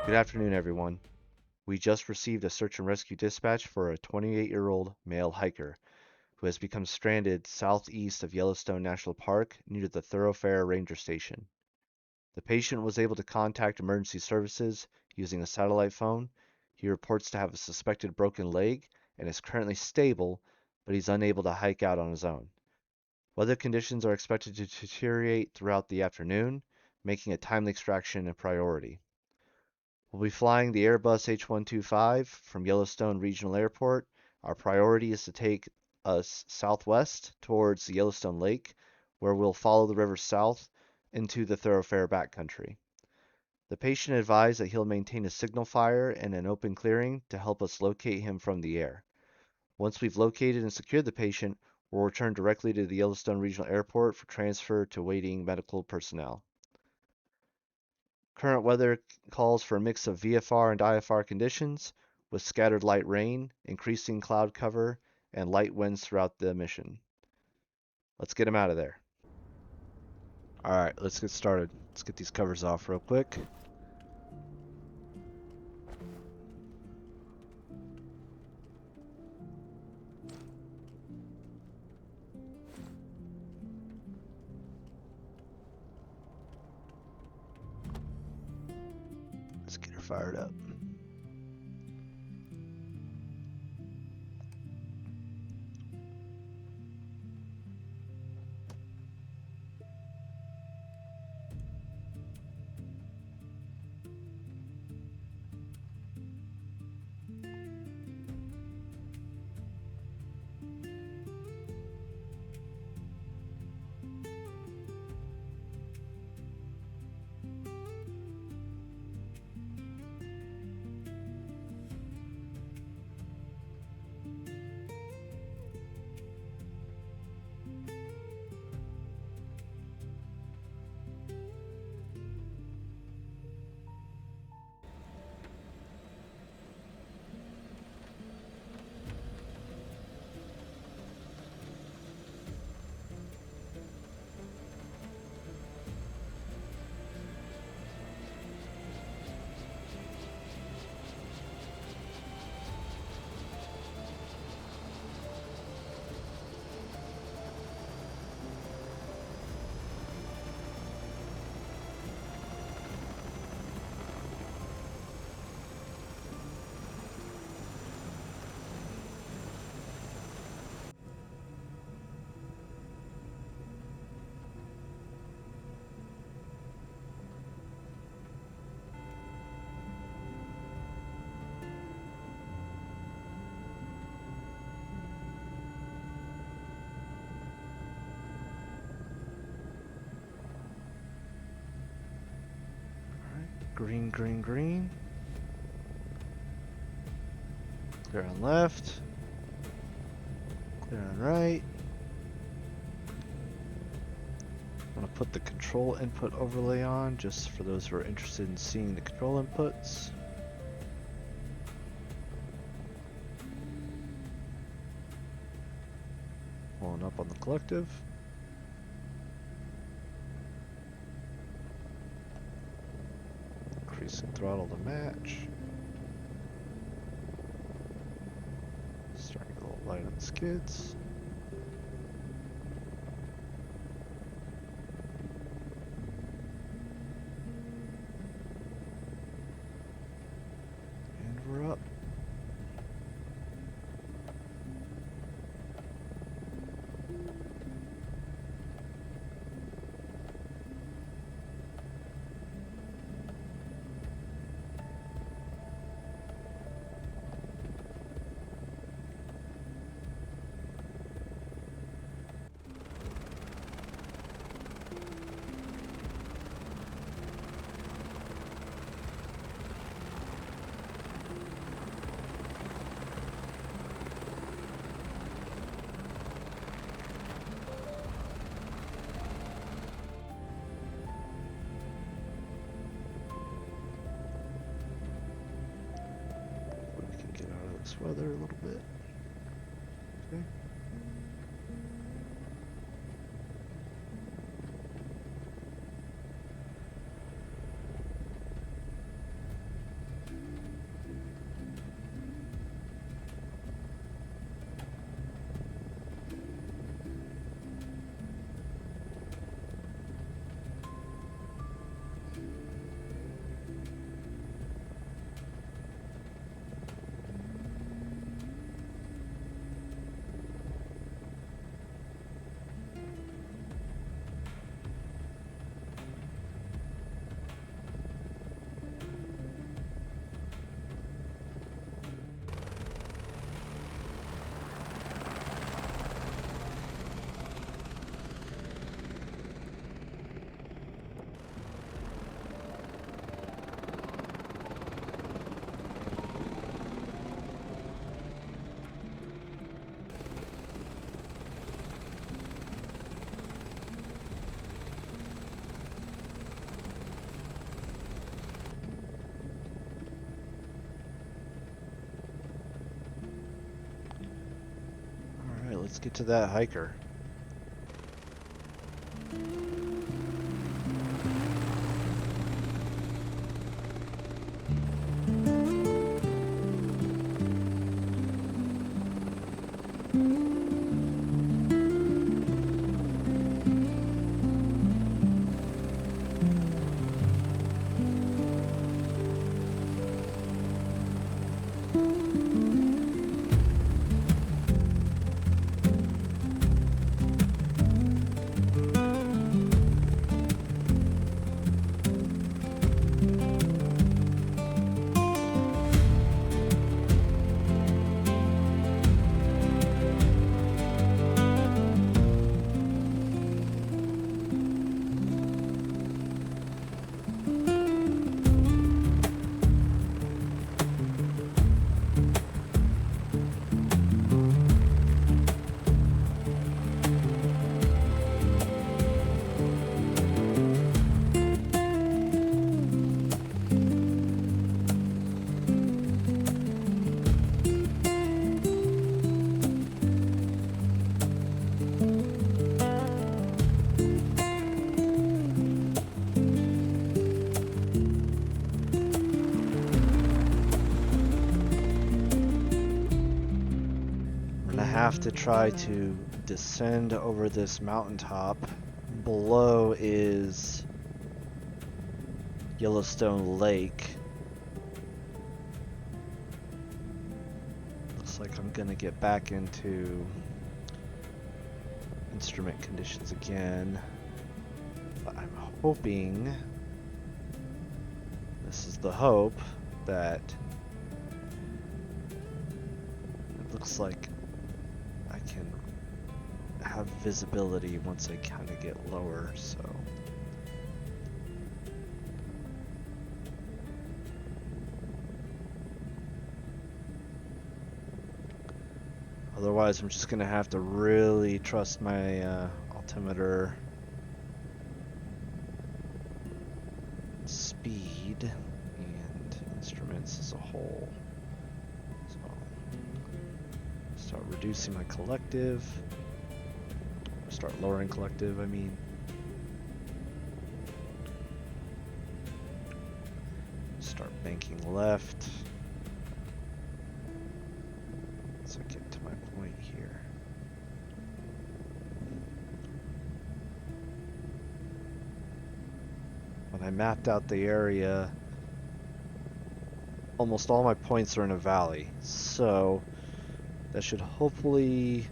Good afternoon, everyone. We just received a search and rescue dispatch for a 28-year-old male hiker who has become stranded southeast of Yellowstone National Park near the Thorofare Ranger Station. The patient was able to contact emergency services using a satellite phone. He reports to have a suspected broken leg and is currently stable, but he's unable to hike out on his own. Weather conditions are expected to deteriorate throughout the afternoon, making a timely extraction a priority. We'll be flying the Airbus H125 from Yellowstone Regional Airport. Our priority is to take us southwest towards the Yellowstone Lake, where we'll follow the river south into the Thorofare backcountry. The patient advised that he'll maintain a signal fire in an open clearing to help us locate him from the air. Once we've located and secured the patient, we'll return directly to the Yellowstone Regional Airport for transfer to waiting medical personnel. Current weather calls for a mix of VFR and IFR conditions, with scattered light rain, increasing cloud cover, and light winds throughout the mission. Let's get him out of there. Alright, let's get started. Let's get these covers off real quick. Let's get her fired up. Green, green, green. Clear on left. Clear on right. I'm going to put the control input overlay on just for those who are interested in seeing the control inputs. Pulling up on the collective. Increasing throttle to match. Starting a little light on the skids. And we're up. Weather a little bit. Okay. Let's get to that hiker. Have to try to descend over this mountaintop. Below is Yellowstone Lake. Looks like I'm gonna get back into instrument conditions again, but I'm hoping, this is the hope, that it looks like I can have visibility once I kind of get lower, so otherwise I'm just gonna have to really trust my altimeter speed and instruments as a whole. Start reducing my collective. Start lowering collective, I mean. Start banking left. So I get to my point here. When I mapped out the area, almost all my points are in a valley. So that should hopefully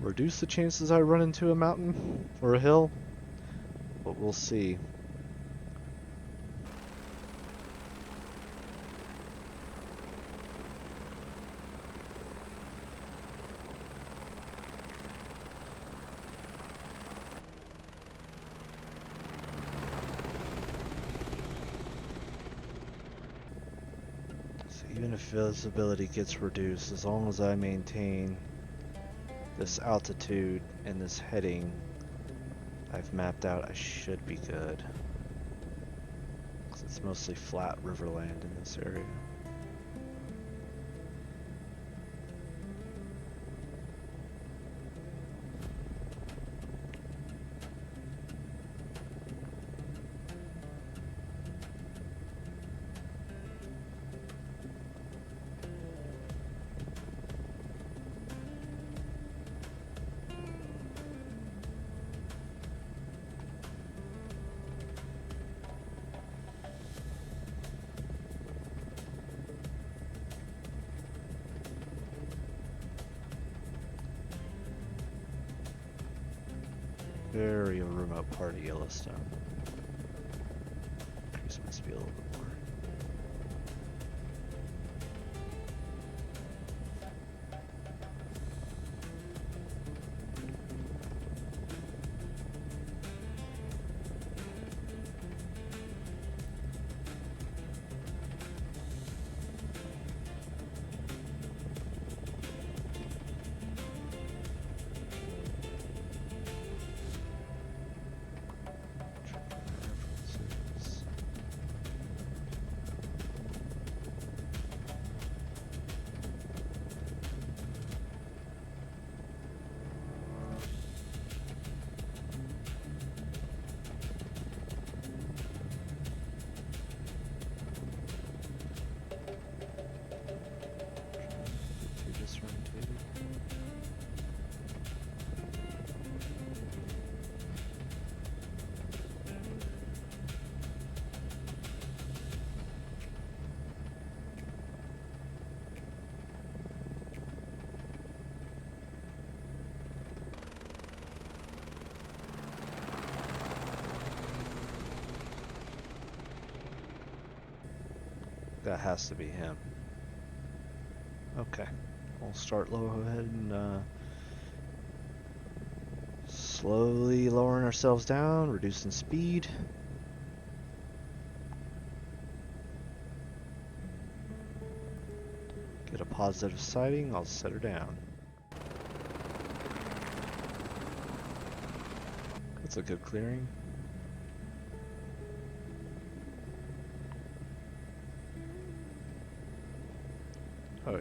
reduce the chances I run into a mountain or a hill, but we'll see. Even if visibility gets reduced, as long as I maintain this altitude and this heading I've mapped out, I should be good. 'Cause it's mostly flat riverland in this area. Very remote part of Yellowstone. Increase my speed a little bit more. That has to be him. Okay. We'll start low ahead and slowly lowering ourselves down, reducing speed. Get a positive sighting, I'll set her down. That's a good clearing. Oh yeah.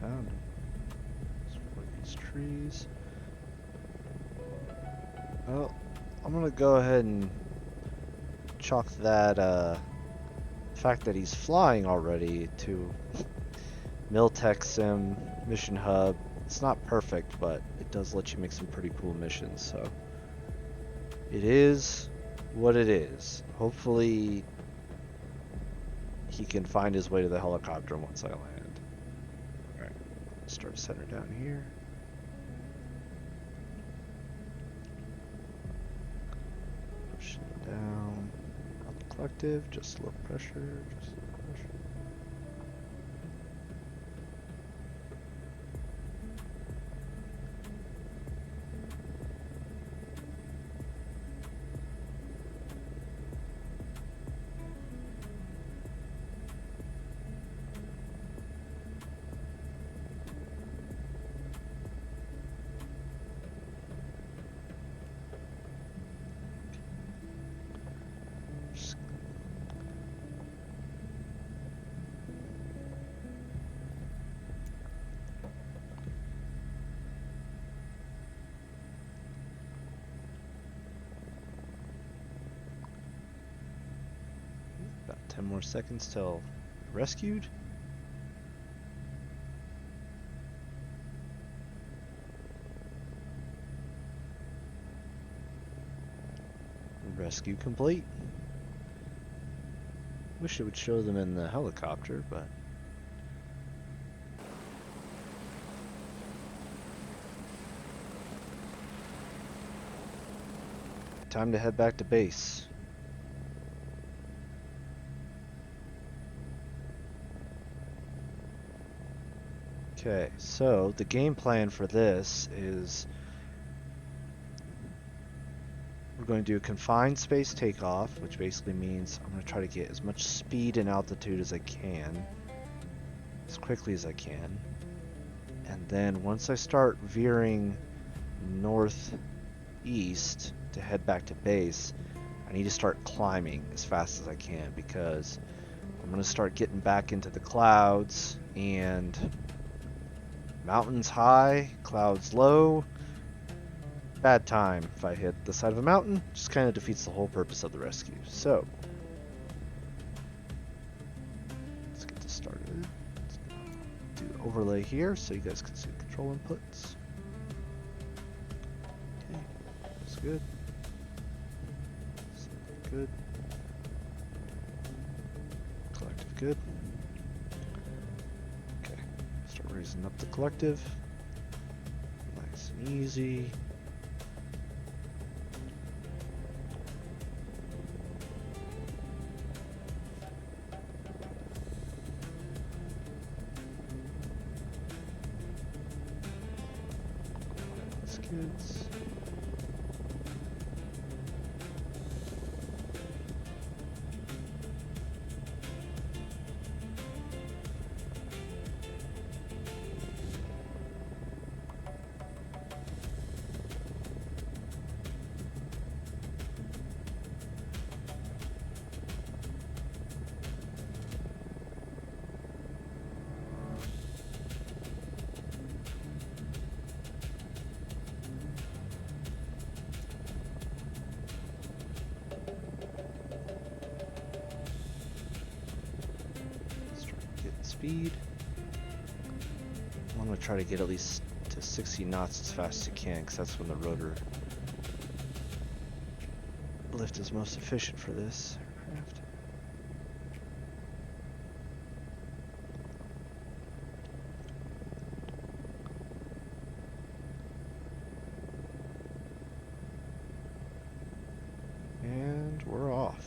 Found him. Let's avoid these trees. Well, I'm gonna go ahead and chalk that fact that he's flying already to Miltech Mission Hub. It's not perfect, but it does let you make some pretty cool missions, so it is what it is. Hopefully he can find his way to the helicopter once I land. Alright, start center down here. Pushing it down. Not the collective, just low pressure, just low pressure. About 10 more seconds till rescued. Rescue complete. Wish it would show them in the helicopter, but time to head back to base. Okay, so the game plan for this is we're going to do a confined space takeoff, which basically means I'm going to try to get as much speed and altitude as I can, as quickly as I can. And then once I start veering northeast to head back to base, I need to start climbing as fast as I can, because I'm going to start getting back into the clouds, and mountains high, clouds low. Bad time. If I hit the side of a mountain, just kind of defeats the whole purpose of the rescue. So, let's get this started. Let's do an overlay here so you guys can see the control inputs. Okay, that's good. That's good. Collective good. Okay, start raising up the collective. Nice and easy. Kids. speed. I'm going to try to get at least to 60 knots as fast as you can, because that's when the rotor lift is most efficient for this aircraft. And we're off.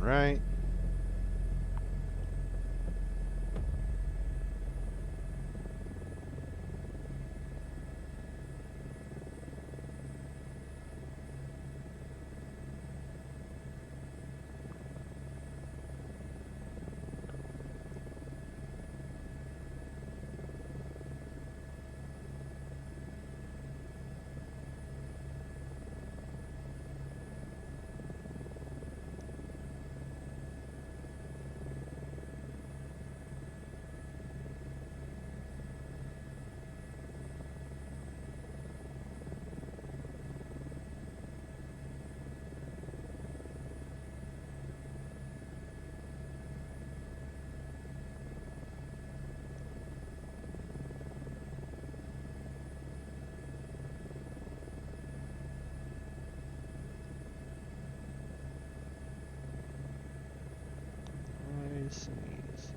Right. Nice and easy.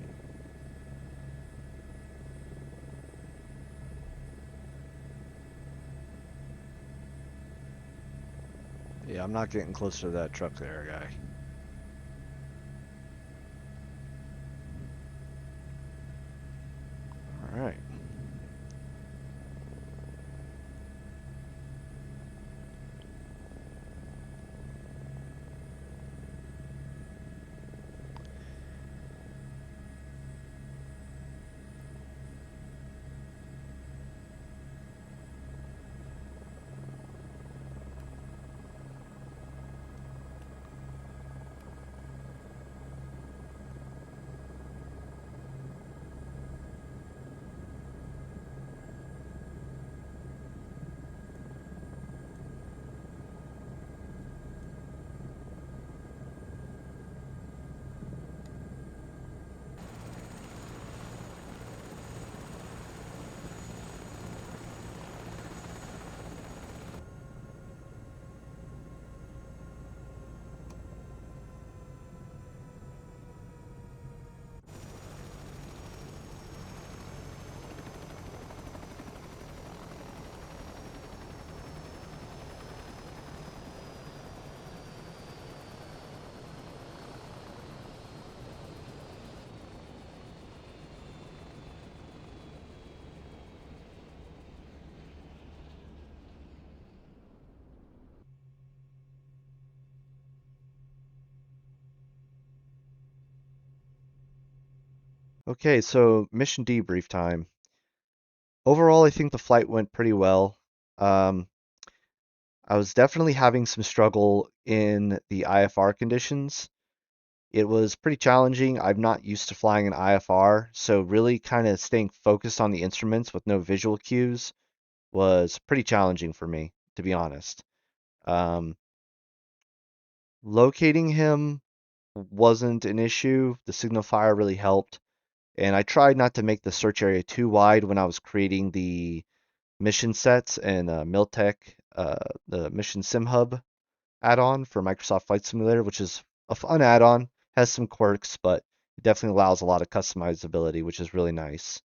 Yeah, I'm not getting close to that truck there, guy. All right. Okay, so mission debrief time. Overall, I think the flight went pretty well. Um, I was definitely having some struggle in the IFR conditions. It was pretty challenging. I'm not used to flying in IFR, so really kind of staying focused on the instruments with no visual cues was pretty challenging for me, to be honest. Um, Locating him wasn't an issue. The signal fire really helped, and I tried not to make the search area too wide when I was creating the mission sets and Miltech, the Mission Sim Hub add-on for Microsoft Flight Simulator, which is a fun add-on. Has some quirks, but it definitely allows a lot of customizability, which is really nice.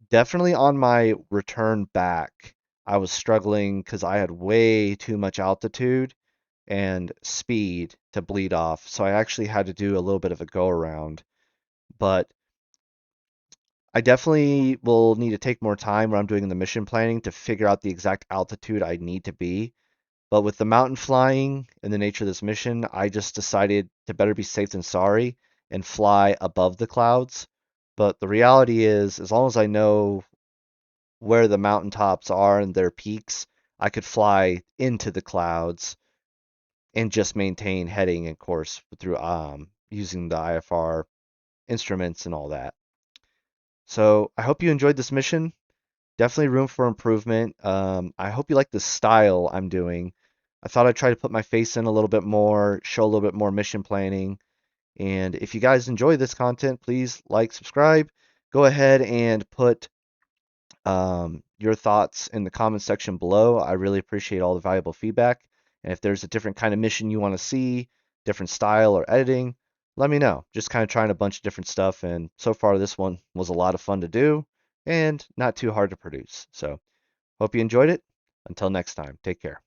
Definitely on my return back, I was struggling because I had way too much altitude and speed to bleed off, so I actually had to do a little bit of a go around. But I definitely will need to take more time when I'm doing the mission planning to figure out the exact altitude I need to be. But with the mountain flying and the nature of this mission, I just decided to better be safe than sorry and fly above the clouds. But the reality is, as long as I know where the mountaintops are and their peaks, I could fly into the clouds and just maintain heading and course through using the IFR instruments and all that. So I hope you enjoyed this mission. Definitely room for improvement. I hope you like the style I'm doing. I thought I'd try to put my face in a little bit more, show a little bit more mission planning. And if you guys enjoy this content, please like, subscribe. Go ahead and put your thoughts in the comment section below. I really appreciate all the valuable feedback. And if there's a different kind of mission you want to see, different style or editing, let me know. Just kind of trying a bunch of different stuff. And so far, this one was a lot of fun to do and not too hard to produce. So, hope you enjoyed it. Until next time, take care.